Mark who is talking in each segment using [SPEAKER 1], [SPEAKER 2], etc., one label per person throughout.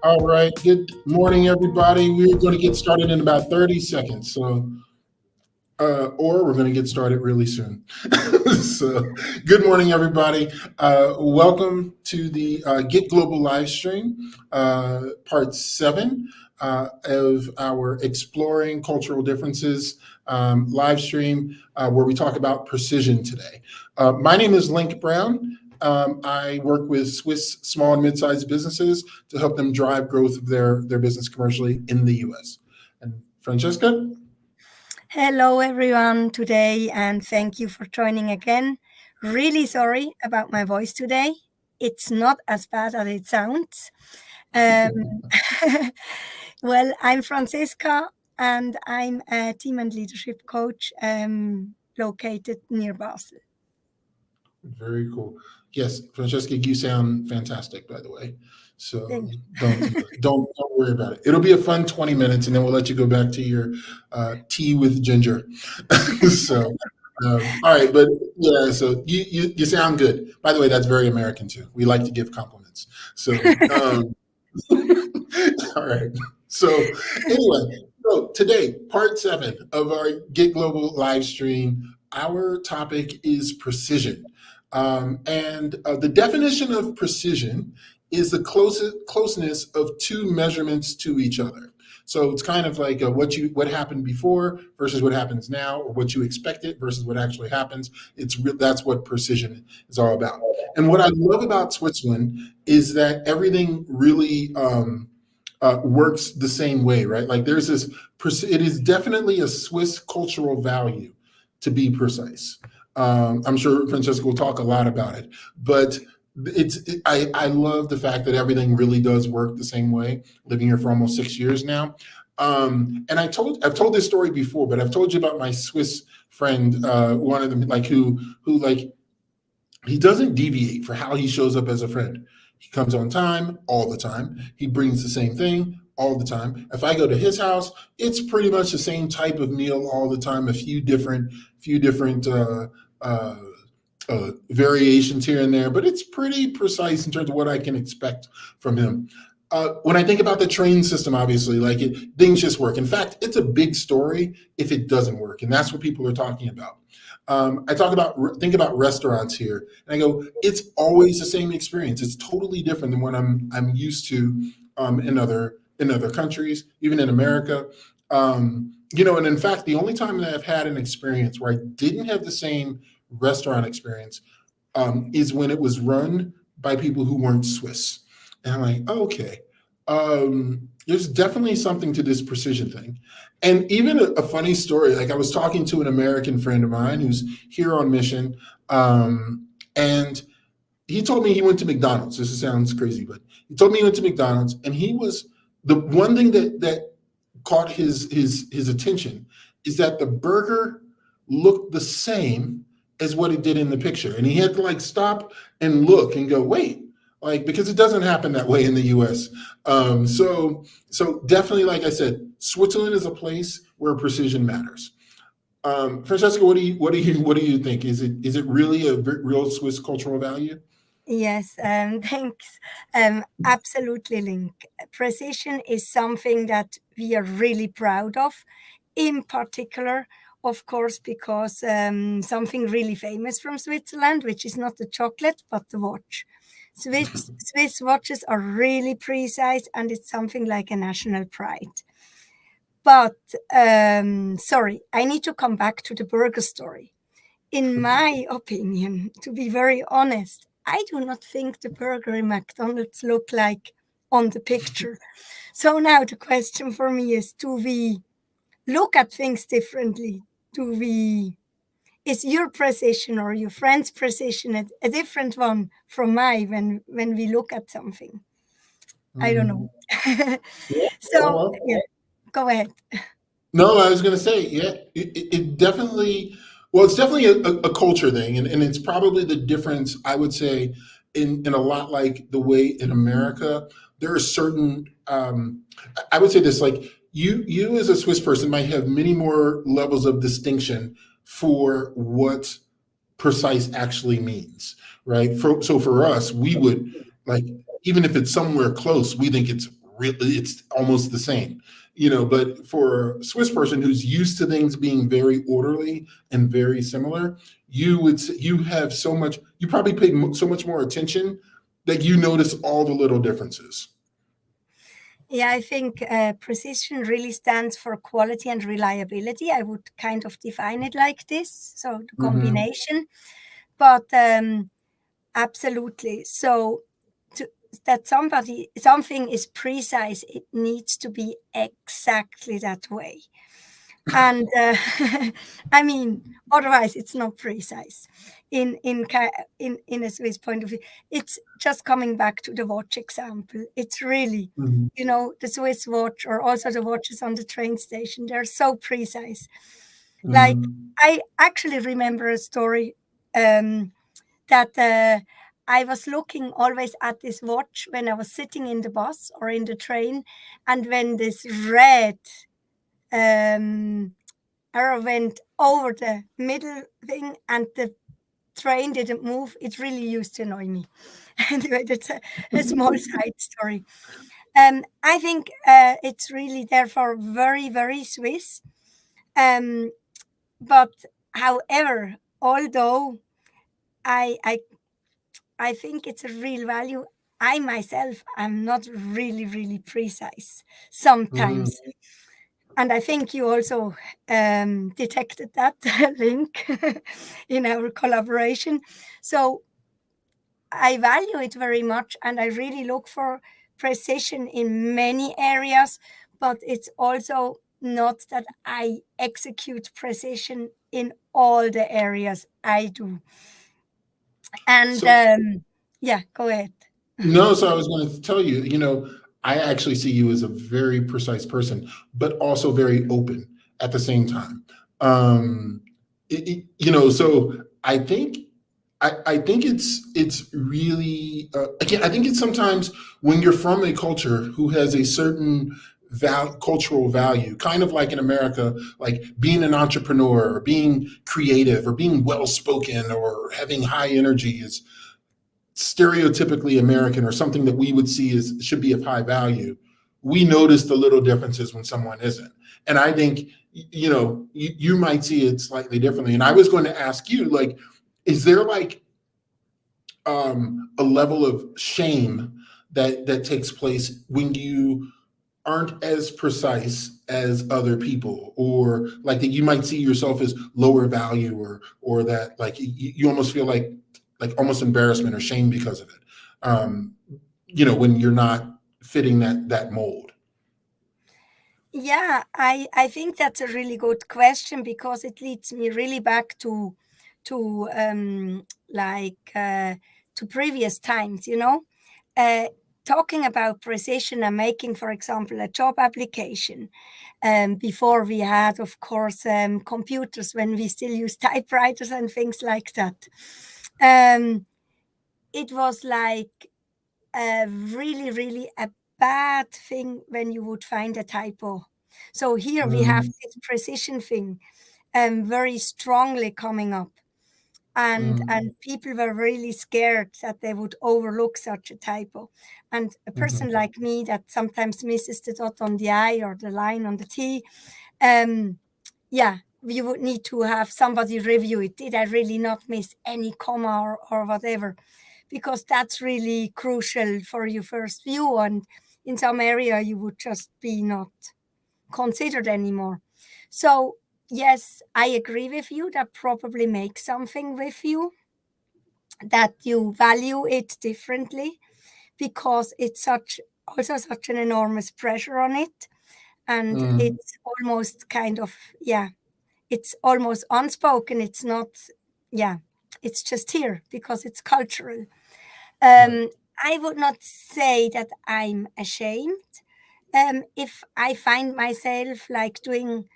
[SPEAKER 1] All right. Good morning, everybody. We're going to get started in about 30 seconds. Or we're going to get started really soon. So, good morning, everybody. Welcome to the Get Global live stream, part seven of our Exploring Cultural Differences live stream, where we talk about precision today. My name is Link Brown. I work with Swiss small and mid-sized businesses to help them drive growth of their business commercially in the US. And Francesca?
[SPEAKER 2] Hello, everyone, today, and thank you for joining again. Really sorry about my voice today. It's not as bad as it sounds. Um, well, I'm Francesca, and I'm a team and leadership coach located near Basel.
[SPEAKER 1] Very cool. Yes, Francesca, you sound fantastic, by the way. So
[SPEAKER 2] Thank
[SPEAKER 1] don't worry about it. It'll be a fun 20 minutes, and then we'll let you go back to your tea with ginger. So, all right, but yeah, so you sound good. By the way, that's very American too. We like to give compliments. So, all right. So anyway, so today, part seven of our Get Global live stream. Our topic is precision. And the definition of precision is the closeness of two measurements to each other. So it's kind of like what happened before versus what happens now, or what you expected versus what actually happens. That's what precision is all about. And what I love about Switzerland is that everything really works the same way, right? Like there's this. It is definitely a Swiss cultural value to be precise. I'm sure Francesca will talk a lot about it, but I love the fact that everything really does work the same way. Living here for almost 6 years now, and I've told this story before, but I've told you about my Swiss friend, one of them, like who like he doesn't deviate for how he shows up as a friend. He comes on time all the time. He brings the same thing all the time. If I go to his house, it's pretty much the same type of meal all the time. A few different uh, variations here and there, but it's pretty precise in terms of what I can expect from him. When I think about the train system, obviously, things just work. In fact, it's a big story if it doesn't work, and that's what people are talking about. Think about restaurants here, and I go, it's always the same experience. It's totally different than what I'm used to in other countries, even in America. And in fact, the only time that I've had an experience where I didn't have the same restaurant experience is when it was run by people who weren't Swiss. And I'm like, oh, okay. There's definitely something to this precision thing. And even a funny story, like I was talking to an American friend of mine who's here on mission, and he told me he went to McDonald's. This sounds crazy, but he told me he went to McDonald's, and he was the one thing that caught his attention is that the burger looked the same as what it did in the picture, and he had to like stop and look and go, wait, like because it doesn't happen that way in the U.S. So definitely, like I said, Switzerland is a place where precision matters. Francesca, what do you think? Is it really a real Swiss cultural value?
[SPEAKER 2] Yes, thanks. Absolutely, Link. Precision is something that we are really proud of, in particular, of course, because something really famous from Switzerland, which is not the chocolate, but the watch. Swiss watches are really precise, and it's something like a national pride. But sorry, I need to come back to the burger story. In my opinion, to be very honest, I do not think the burger in McDonald's look like on the picture. So now the question for me is, do we look at things differently? Do we Is your precision or your friend's precision a different one from mine when we look at something? I don't
[SPEAKER 1] Mhm.
[SPEAKER 2] know.
[SPEAKER 1] Yeah.
[SPEAKER 2] So
[SPEAKER 1] Well,
[SPEAKER 2] yeah, go ahead.
[SPEAKER 1] no, I was going to say, yeah, it definitely, well, it's definitely a culture thing, and it's probably the difference, I would say, in a lot like the way in America, there are certain, I would say this, like you as a Swiss person might have many more levels of distinction for what precise actually means, right? So for us, we would like, even if it's somewhere close, we think it's really, it's almost the same, you know. But for a Swiss person who's used to things being very orderly and very similar, you have so much, you probably pay so much more attention that you notice all the little differences.
[SPEAKER 2] Yeah, I think precision really stands for quality and reliability. I would kind of define it like this. So the
[SPEAKER 1] Hmm.
[SPEAKER 2] combination, but absolutely. So to, that something is precise, it needs to be exactly that way. And I mean, otherwise it's not precise. In a Swiss point of view, it's just coming back to the watch example. It's really,
[SPEAKER 1] Hmm.
[SPEAKER 2] the Swiss watch or also the watches on the train station. They're so precise. Like
[SPEAKER 1] Hmm.
[SPEAKER 2] I actually remember a story that I was looking always at this watch when I was sitting in the bus or in the train, and when this red um, arrow went over the middle thing and the train didn't move, it really used to annoy me. Anyway, that's a small side story. I think it's really therefore very, very Swiss. Um, but however, although I, I I think it's a real value, I myself am not really, really precise
[SPEAKER 1] Hmm.
[SPEAKER 2] sometimes. And I think you also detected that link in our collaboration. So I value it very much and I really look for precision in many areas, but it's also not that I execute precision in all the areas I do. And
[SPEAKER 1] So
[SPEAKER 2] yeah, go ahead.
[SPEAKER 1] no, so I was going to tell you, you know, I actually see you as a very precise person, but also very open at the same time. Um, you know, so I think I think it's really again, I think it's sometimes when you're from a culture who has a certain cultural value, kind of like in America, like being an entrepreneur or being creative or being well spoken or having high energy is stereotypically American or something that we would see as should be of high value. We notice the little differences when someone isn't. And I think, you know, you might see it slightly differently. And I was going to ask you, like, is there like a level of shame that takes place when you aren't as precise as other people, or like that you might see yourself as lower value, or that like you almost feel like almost embarrassment or shame because of it, you know, when you're not fitting that mold.
[SPEAKER 2] Yeah, I think that's a really good question because it leads me really back to like to previous times, uh, talking about precision and making, for example, a job application. Before we had, of course, computers when we still use typewriters and things like that. Um, it was like really, really a bad thing when you would find a typo. So here we have
[SPEAKER 1] Mm,
[SPEAKER 2] this precision thing very strongly coming up. And
[SPEAKER 1] mm,
[SPEAKER 2] people were really scared that they would overlook such a typo. And a person
[SPEAKER 1] mhm,
[SPEAKER 2] like me that sometimes misses the dot on the I or the line on the T, um, yeah, you would need to have somebody review it. Did I really not miss any comma or whatever? Because that's really crucial for your first view. And in some area, you would just be not considered anymore. So, yes, I agree with you. That probably makes something with you, that you value it differently because it's such an enormous pressure on it. And
[SPEAKER 1] mm,
[SPEAKER 2] it's almost kind of, yeah, it's almost unspoken. It's not, yeah, it's just here because it's cultural.
[SPEAKER 1] right.
[SPEAKER 2] I would not say that I'm ashamed if I find myself like doing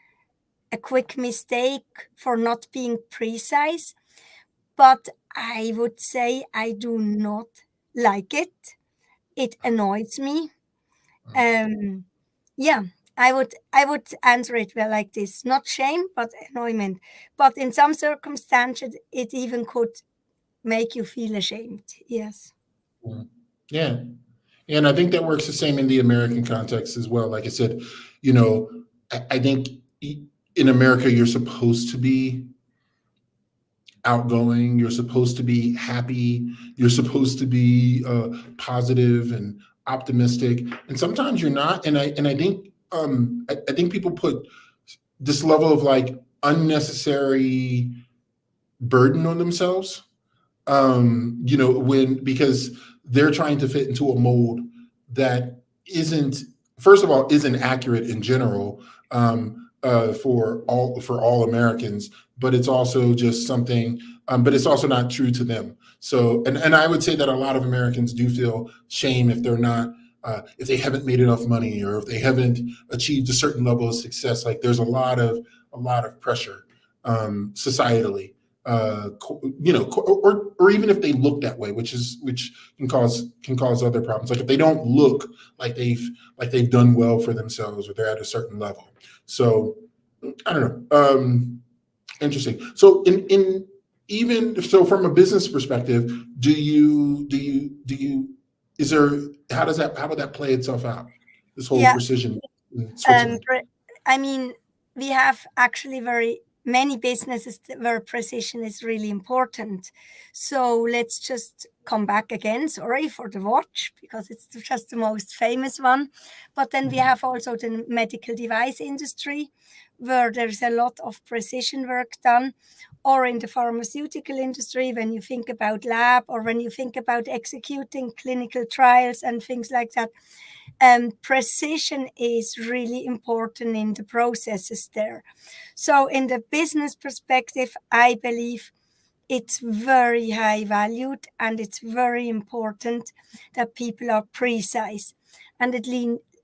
[SPEAKER 2] a quick mistake for not being precise, but I would say I do not like it. It annoys me.
[SPEAKER 1] Mm.
[SPEAKER 2] Um, yeah, I would answer it well like this: not shame, but annoyment. But in some circumstances, it even could make you feel ashamed. Yes.
[SPEAKER 1] Mm. Yeah. And I think that works the same in the American context as well. Like I said, you know, I think in America, you're supposed to be outgoing, you're supposed to be happy, you're supposed to be positive and optimistic, and sometimes you're not. And I think I think people put this level of like unnecessary burden on themselves, you know, when because they're trying to fit into a mold that isn't, first of all, isn't accurate in general, for all Americans, but it's also just something, but it's also not true to them. So, and I would say that a lot of Americans do feel shame if they're not, if they haven't made enough money or if they haven't achieved a certain level of success. Like there's a lot of pressure, societally, you know, or even if they look that way, which can cause other problems. Like if they don't look like they've done well for themselves or they're at a certain level. So I don't know. Interesting. So in even so, from a business perspective, is there, how would that play itself out? This whole
[SPEAKER 2] Yeah.
[SPEAKER 1] precision in Switzerland.
[SPEAKER 2] I mean, we have actually very many businesses where precision is really important. So let's just come back again. Sorry for the watch, because it's just the most famous one. But then we have also the medical device industry, where there's a lot of precision work done, or in the pharmaceutical industry, when you think about lab or when you think about executing clinical trials and things like that. Precision is really important in the processes there. So in the business perspective, I believe it's very high valued and it's very important that people are precise. And it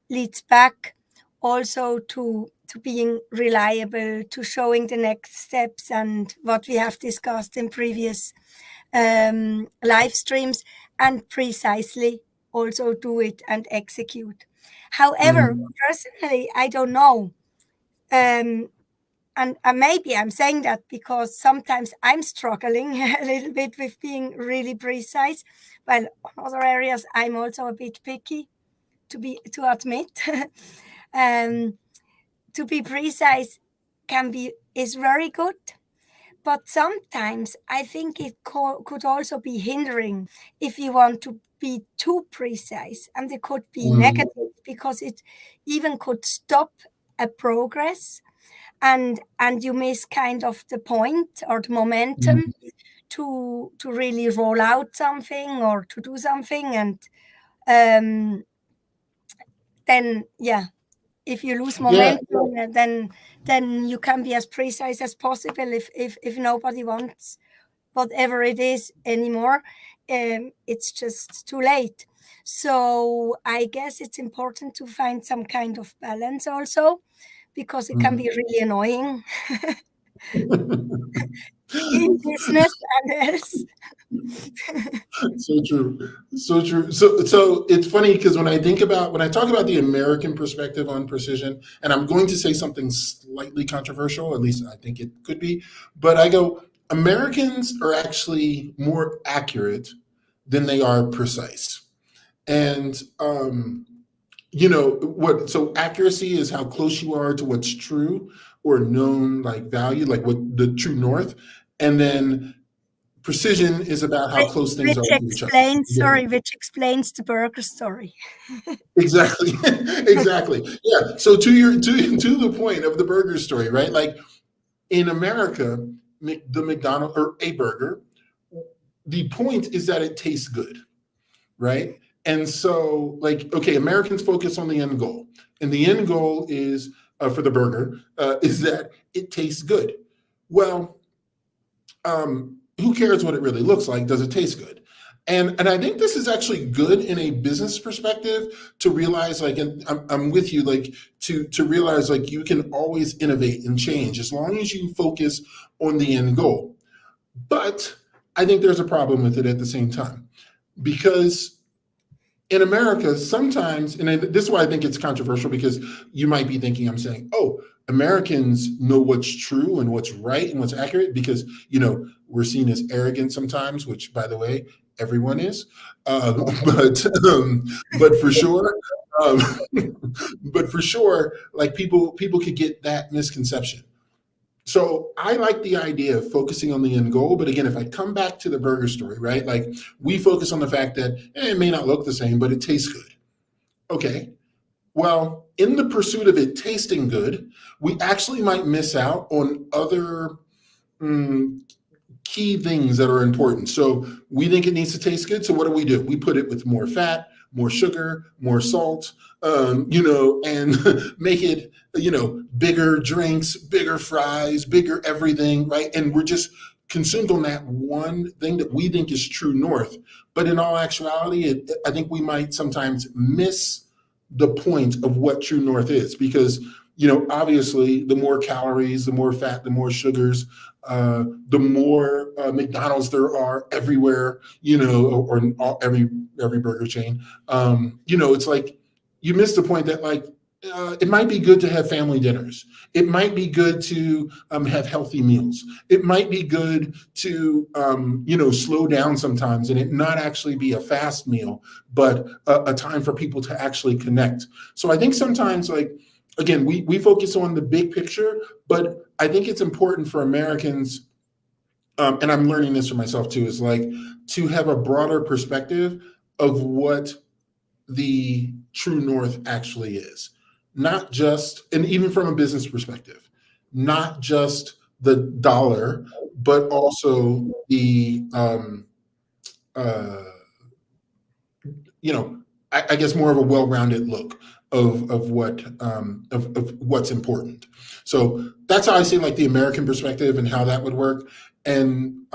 [SPEAKER 2] leads back also to being reliable, to showing the next steps and what we have discussed in previous live streams, and precisely also do it and execute. However, personally, I don't know. And maybe I'm saying that because sometimes I'm struggling a little bit with being really precise. While on other areas, I'm also a bit picky, to admit. To be precise is very good, but sometimes I think it could also be hindering if you want to be too precise, and it could be negative because it even could stop a progress, and you miss kind of the point or the momentum to really roll out something or to do something. And then if you lose momentum, then you can be as precise as possible. If nobody wants whatever it is anymore, it's just too late. So I guess it's important to find some kind of balance also, because it can be really annoying in business and else.
[SPEAKER 1] So true. So true. So it's funny because when I talk about the American perspective on precision, and I'm going to say something slightly controversial, at least I think it could be, but I go, Americans are actually more accurate than they are precise. And you know what, so accuracy is how close you are to what's true or known, like value, like what the true north. And then precision is about how close things are to each other.
[SPEAKER 2] Which explains the burger story.
[SPEAKER 1] Exactly. Exactly. Yeah. So to the point of the burger story, right? Like in America, the McDonald's or a burger, the point is that it tastes good, right? And so, like, okay, Americans focus on the end goal, and the end goal is for the burger is that it tastes good. Well, who cares what it really looks like? Does it taste good? And I think this is actually good in a business perspective to realize, like, and I'm with you, like, to realize, like, you can always innovate and change as long as you focus on the end goal. But I think there's a problem with it at the same time, because in America, sometimes, and this is why I think it's controversial, because you might be thinking I'm saying, oh, Americans know what's true and what's right and what's accurate because, you know, we're seen as arrogant sometimes, which, by the way, everyone is, but but for sure, um, but for sure, like people could get that misconception. So I like the idea of focusing on the end goal, but again, if I come back to the burger story, right? Like we focus on the fact that it may not look the same, but it tastes good. Okay, well, in the pursuit of it tasting good, we actually might miss out on other mm, key things that are important. So we think it needs to taste good. So what do? We put it with more fat, more sugar, more salt, and make it, bigger drinks, bigger fries, bigger everything, right? And we're just consumed on that one thing that we think is true north. But in all actuality, I think we might sometimes miss the point of what true north is because obviously the more calories, the more fat, the more sugars, the more McDonald's there are everywhere, or every burger chain. It's like you miss the point that like it might be good to have family dinners. It might be good to have healthy meals. It might be good to slow down sometimes and it not actually be a fast meal, but a time for people to actually connect. So I think sometimes like again, we focus on the big picture, but I think it's important for Americans, and I'm learning this for myself too, is like to have a broader perspective of what the true north actually is. Not just, and even from a business perspective, not just the dollar, but also the uh, I guess more of a well-rounded look of what's important. So that's how I see like the American perspective and how that would work. And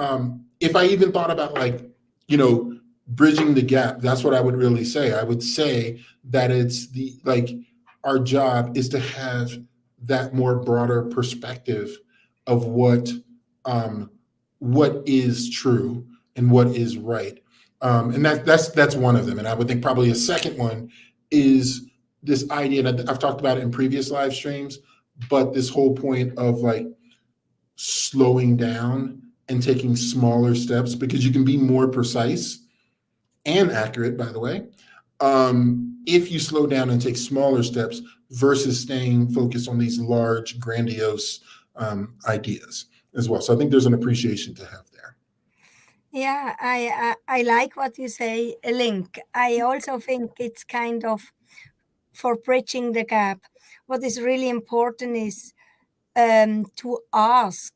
[SPEAKER 1] if I even thought about like you know bridging the gap, that's what I would really say. I would say that it's the like our job is to have that more broader perspective of um, what is true and what is right, and that's one of them. And I would think probably a second one is this idea that I've talked about it in previous live streams, but this whole point of like slowing down and taking smaller steps because you can be more precise and accurate, by the way, if you slow down and take smaller steps versus staying focused on these large, grandiose ideas as well. So I think there's an appreciation to have there.
[SPEAKER 2] Yeah, I like what you say, Link. I also think it's kind of for bridging the gap. What is really important is to ask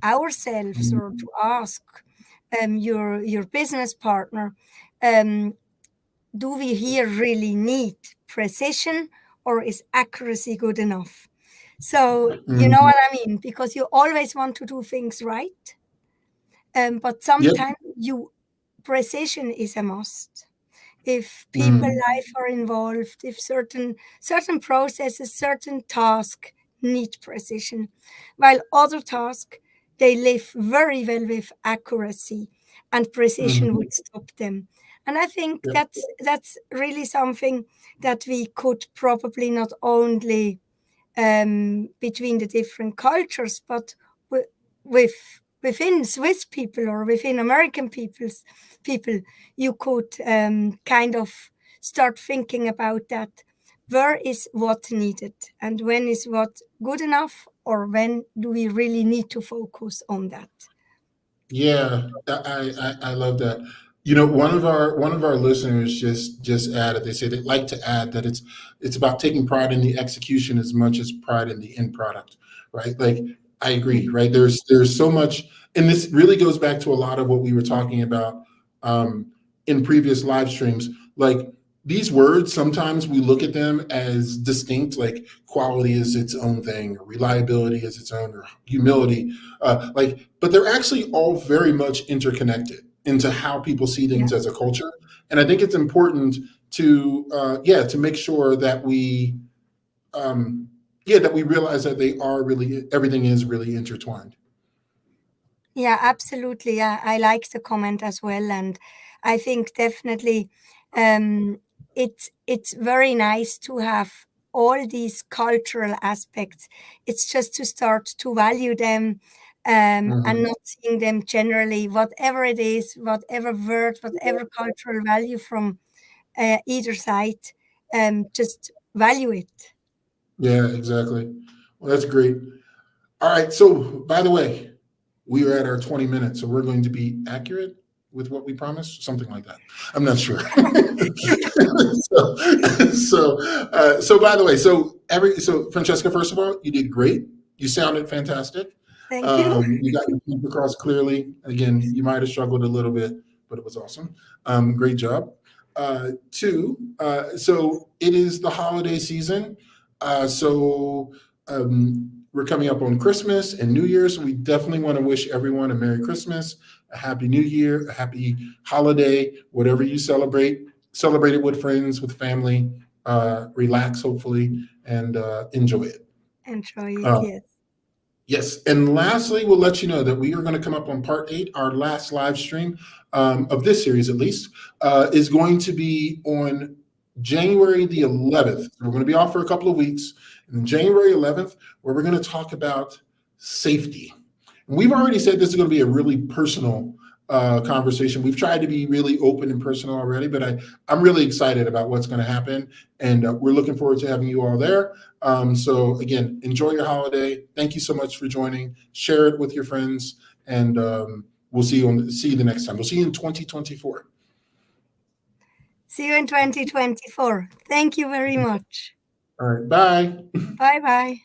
[SPEAKER 2] ourselves or to ask your business partner, um, do we here really need precision or is accuracy good enough? So you know
[SPEAKER 1] Mhm.
[SPEAKER 2] what I mean, because you always want to do things right, but
[SPEAKER 1] Yep.
[SPEAKER 2] sometimes you precision is a must. If people
[SPEAKER 1] Mm.
[SPEAKER 2] life are involved, if certain processes, certain tasks need precision, while other tasks they live very well with accuracy, and precision
[SPEAKER 1] Mhm.
[SPEAKER 2] would stop them. And I think
[SPEAKER 1] Yep.
[SPEAKER 2] that's really something that we could probably not only between the different cultures, but within Swiss people or within American people, you could kind of start thinking about that. Where is what needed, and when is what good enough, or when do we really need to focus on that?
[SPEAKER 1] Yeah, I love that. One of our listeners just added. They say they'd like to add that it's about taking pride in the execution as much as pride in the end product, right? Like I agree, right? There's so much, and this really goes back to a lot of what we were talking about um, in previous live streams. Like these words, sometimes we look at them as distinct, like quality is its own thing, or reliability is its own, or humility but they're actually all very much interconnected into how people see
[SPEAKER 2] Yeah.
[SPEAKER 1] things as a culture. And I think it's important to make sure that um, that we realize that they are really everything is really intertwined.
[SPEAKER 2] Yeah, absolutely. Yeah, I like the comment as well, and I think definitely it's very nice to have all these cultural aspects. It's just to start to value them and not seeing them generally, whatever it is, whatever word, whatever cultural value from either side, just value it.
[SPEAKER 1] Yeah, exactly. Well, that's great. All right. So, by the way, we are at our 20 minutes, so we're going to be accurate with what we promised, something like that. I'm not sure. So by the way, so Francesca, first of all, you did great. You sounded fantastic.
[SPEAKER 2] Thank you.
[SPEAKER 1] You got your point across clearly. Again, you might have struggled a little bit, but it was awesome. Great job. Two, so it is the holiday season. So we're coming up on Christmas and New Year's. So we definitely want to wish everyone a Merry Christmas, a Happy New Year, a Happy Holiday, whatever you celebrate. Celebrate it with friends, with family. Relax, hopefully, and enjoy it.
[SPEAKER 2] Enjoy it, yes.
[SPEAKER 1] Yes, and lastly, we'll let you know that we are going to come up on part 8, our last live stream of this series, at least, is going to be on January the 11th. We're going to be off for a couple of weeks. And January 11th, where we're going to talk about safety. And we've already said this is going to be a really personal conversation. We've tried to be really open and personal already, but I'm really excited about what's going to happen. And we're looking forward to having you all there. So again, enjoy your holiday. Thank you so much for joining. Share it with your friends, and we'll see you the next time. We'll see you in 2024.
[SPEAKER 2] See you in 2024. Thank you very much.
[SPEAKER 1] All right. Bye.
[SPEAKER 2] Bye-bye.